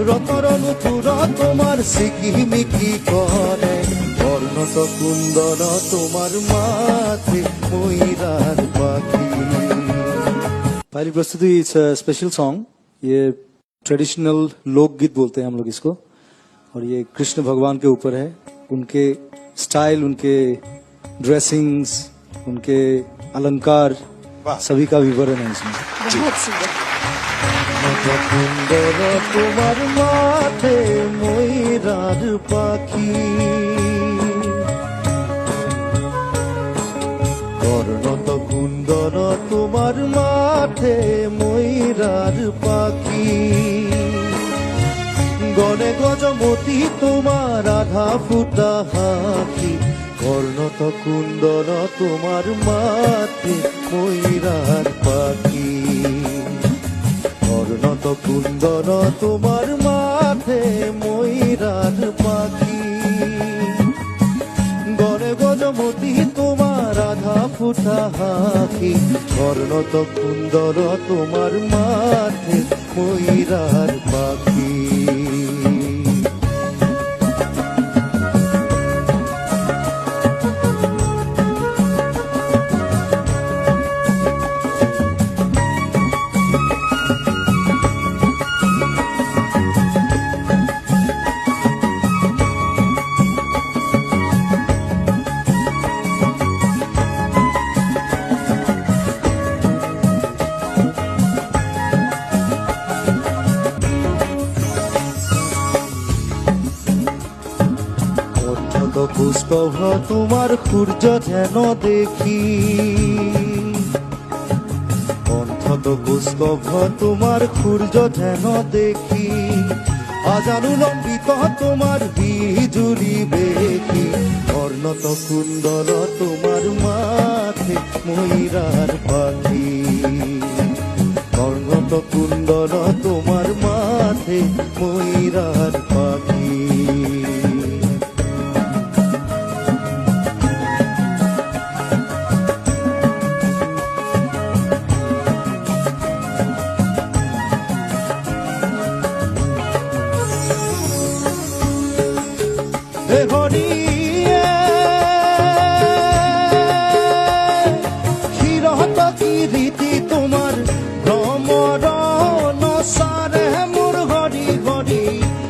রতরনুপুর তোমার সিকিমিকি করে, বর্ণত কুন্দর তোমার মাথে ময়ূরার পাখি। पहली प्रस्तुति इट्स अ स्पेशल सॉन्ग। ये ट्रेडिशनल लोकगीत बोलते हैं हम लोग इसको, और ये कृष्ण भगवान के ऊपर है। उनके स्टाइल, उनके ड्रेसिंग्स, उनके अलंकार, सभी का विवरण है इसमें। बहुत सुंदर। কুন্দর তোমার মাথে ময়ূরার পাখি, বর্ণত কুন্দর তোমার মাথে ময়ূরার পাখি। গনে গজমতি তোমার আধা ফুটা হাতি, বর্ণত কুন্দর তোমার মাথে ময়ূরার পাখি। বর্ণত কুন্দর তোমার মাথে ময়ূরার পাখি। গনে গজমতি তোমার আধা ফুটা হাতি, বর্ণত কুন্দর তোমার মাথে ময়ূরার পাখি। পুষ্পভ তোমার সূর্য যেন দেখি, অন্তত পুষ্পভ তোমার সূর্য যেন দেখি। আজানু লম্বিত তোমার বিজুলি বেখি, বর্ণত কুন্দর তোমার মাথে ময়ূরার পাখি। বর্ণত কুন্দর তোমার মাথে ময়ূরার পাখি। ক্ষীরত কি রীতি তোমার ভ্রমর নসারে, মোর ঘড়ি ঘড়ি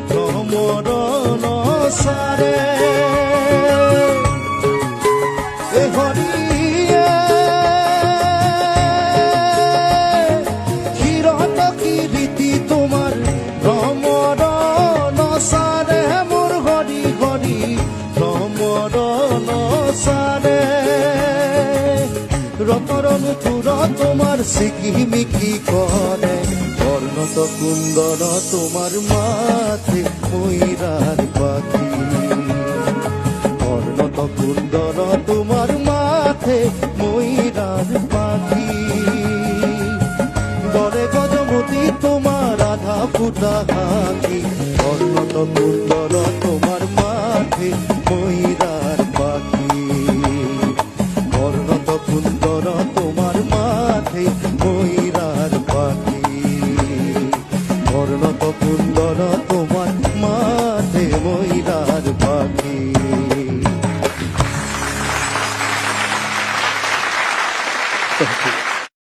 ভ্রমর নসারে। ক্ষীরত কি রীতি তোমার ভ্রমর নসারে, মোর ঘড়ি ঘড়ি ভ্রমর নসারে। রতরনুপুর তোমার সিকিমিকি করে, বর্ণত কুন্দর তোমার মাথে ময়ূরার পাখি। বর্ণত কুন্দর তোমার মাথে ময়ূরার পাখি। গড়ে গজমতি তোমার আধা ফুটা হাতি, বর্ণত কুন্দর তোমার মাথে ময়ূরার পাখি। বর্ণত কুন্দর তোমার মাথে ময়ূরার পাখি। বর্ণত কুন্দর তোমার মাথে ময়ূরার পাখি।